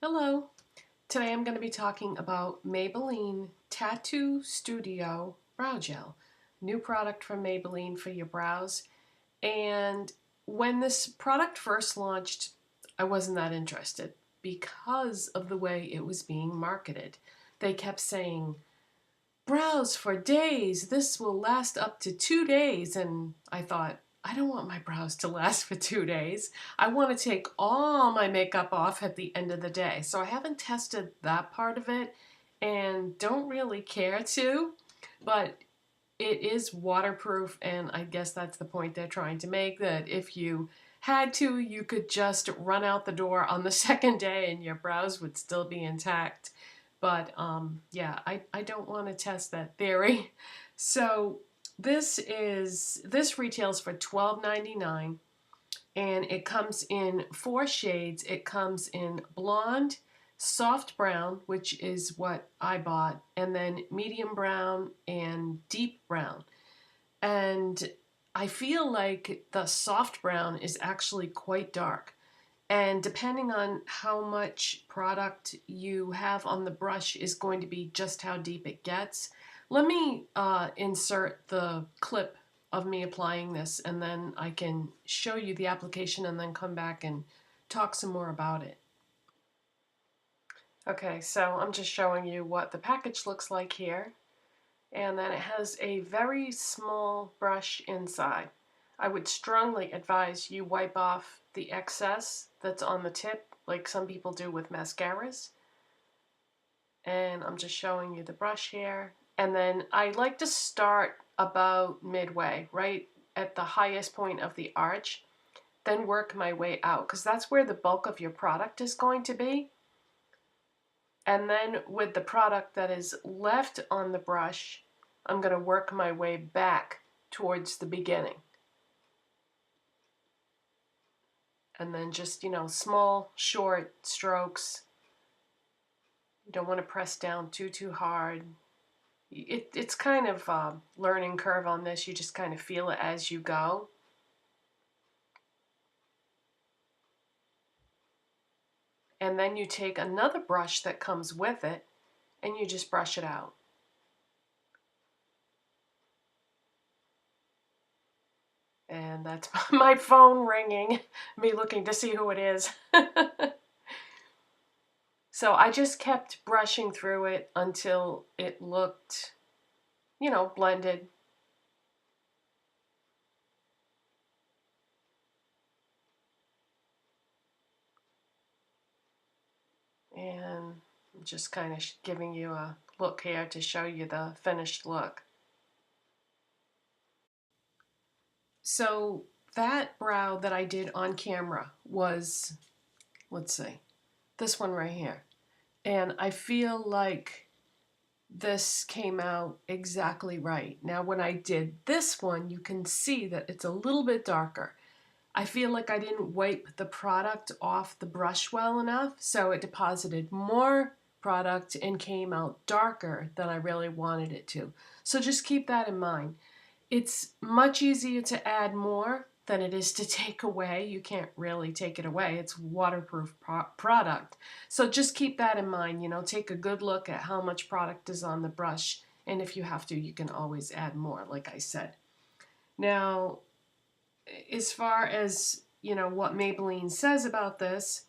Hello. Today I'm going to be talking about Maybelline Tattoo Studio Brow Gel. New product from Maybelline for your brows. And when this product first launched, I wasn't that interested because of the way it was being marketed. They kept saying, brows for days, this will last up to 2 days. And I thought, I don't want my brows to last for 2 days. I want to take all my makeup off at the end of the day. So I haven't tested that part of it and don't really care to, but it is waterproof, and I guess that's the point they're trying to make, that if you had to, you could just run out the door on the second day and your brows would still be intact. But yeah, I don't want to test that theory. So this retails for $12.99, and it comes in 4 shades. It comes in blonde, soft brown, which is what I bought, and then medium brown and deep brown. And I feel like the soft brown is actually quite dark. And depending on how much product you have on the brush is going to be just how deep it gets. Let me insert the clip of me applying this, and then I can show you the application and then come back and talk some more about it. Okay, so I'm just showing you what the package looks like here. And then it has a very small brush inside. I would strongly advise you wipe off the excess that's on the tip, like some people do with mascaras. And I'm just showing you the brush here. And then I like to start about midway, right at the highest point of the arch, then work my way out, because that's where the bulk of your product is going to be. And then with the product that is left on the brush, I'm going to work my way back towards the beginning. And then just, small, short strokes. You don't want to press down too hard. It's kind of a learning curve on this. You just kind of feel it as you go. And then you take another brush that comes with it and you just brush it out. And that's my phone ringing, me looking to see who it is. So I just kept brushing through it until it looked, blended. And I'm just kind of giving you a look here to show you the finished look. So that brow that I did on camera was, let's see, this one right here. And I feel like this came out exactly right. Now when I did this one, you can see that it's a little bit darker. I feel like I didn't wipe the product off the brush well enough, so it deposited more product and came out darker than I really wanted it to. So just keep that in mind. It's much easier to add more than it is to take away. You can't really take it away. It's waterproof product. So just keep that in mind. Take a good look at how much product is on the brush, and if you have to, you can always add more, like I said. Now, as far as, what Maybelline says about this,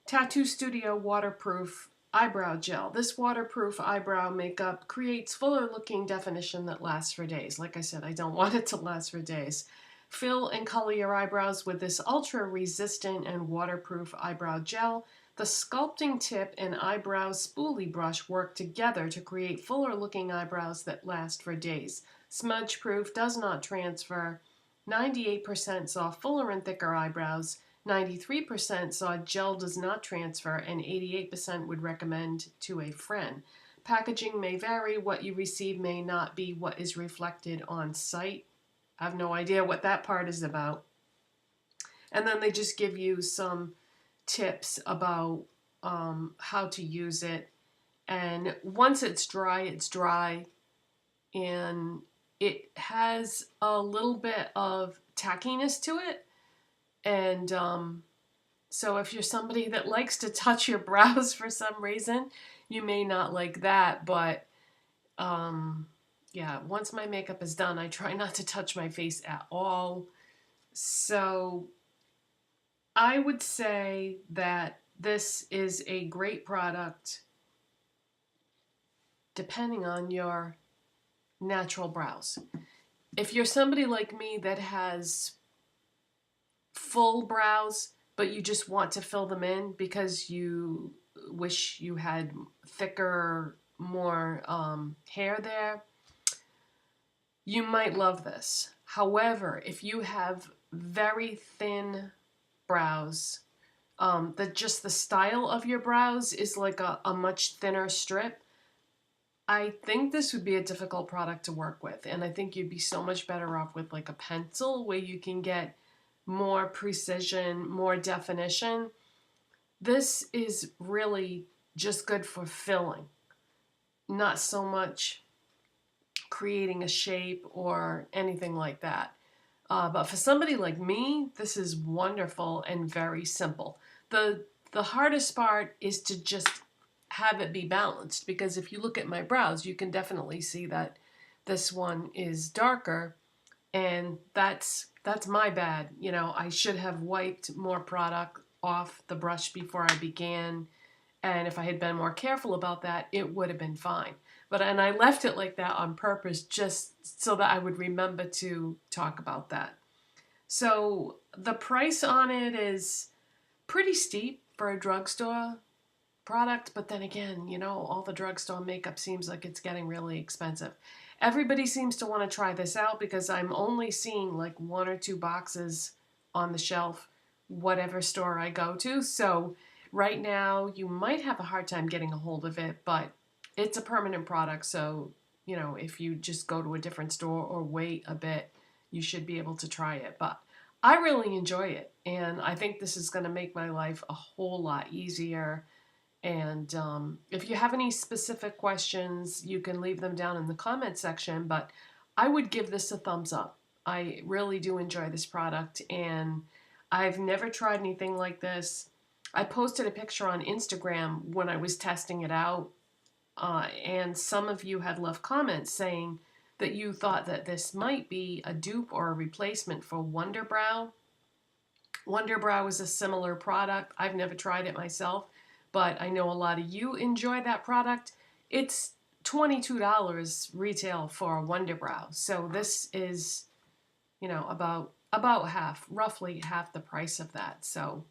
Tattoo Studio Waterproof Eyebrow Gel. This waterproof eyebrow makeup creates fuller looking definition that lasts for days. Like I said, I don't want it to last for days. Fill and color your eyebrows with this ultra resistant and waterproof eyebrow gel. The sculpting tip and eyebrow spoolie brush work together to create fuller looking eyebrows that last for days. Smudge proof, does not transfer. 98% saw fuller and thicker eyebrows. 93% saw gel does not transfer, and 88% would recommend to a friend. Packaging may vary. What you receive may not be what is reflected on site. I have no idea what that part is about. And then they just give you some tips about how to use it. And once it's dry, and it has a little bit of tackiness to it. And So if you're somebody that likes to touch your brows for some reason, you may not like that, but yeah, once my makeup is done, I try not to touch my face at all. So I would say that this is a great product depending on your natural brows. If you're somebody like me that has full brows, but you just want to fill them in because you wish you had thicker, more hair there, you might love this. However, if you have very thin brows, just the style of your brows is like a much thinner strip, I think this would be a difficult product to work with. And I think you'd be so much better off with like a pencil where you can get more precision, more definition. This is really just good for filling, not so much creating a shape or anything like that. But for somebody like me, this is wonderful and very simple. The hardest part is to just have it be balanced, because if you look at my brows, you can definitely see that this one is darker, and that's my bad. You know, I should have wiped more product off the brush before I began, and if I had been more careful about that, it would have been fine. And I left it like that on purpose just so that I would remember to talk about that. So the price on it is pretty steep for a drugstore product, but then again, you know, all the drugstore makeup seems like it's getting really expensive. Everybody seems to want to try this out because I'm only seeing like 1 or 2 boxes on the shelf, whatever store I go to. So right now you might have a hard time getting a hold of it, but it's a permanent product. So, you know, if you just go to a different store or wait a bit, you should be able to try it. But I really enjoy it, and I think this is going to make my life a whole lot easier. And if you have any specific questions, you can leave them down in the comment section, but I would give this a thumbs up. I really do enjoy this product, and I've never tried anything like this. I posted a picture on Instagram when I was testing it out, and some of you had left comments saying that you thought that this might be a dupe or a replacement for Wonder Brow. Wonder Brow is a similar product. I've never tried it myself, but I know a lot of you enjoy that product. It's $22 retail for a Wonder Brow. So this is, you know, about half, roughly half the price of that. So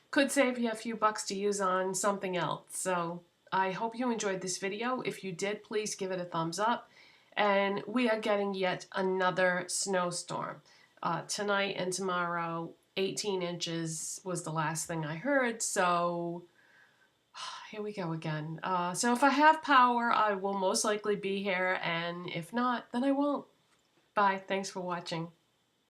could save you a few bucks to use on something else. So I hope you enjoyed this video. If you did, please give it a thumbs up. And we are getting yet another snowstorm. Tonight and tomorrow, 18 inches was the last thing I heard. So here we go again. So if I have power, I will most likely be here. And if not, then I won't. Bye. Thanks for watching.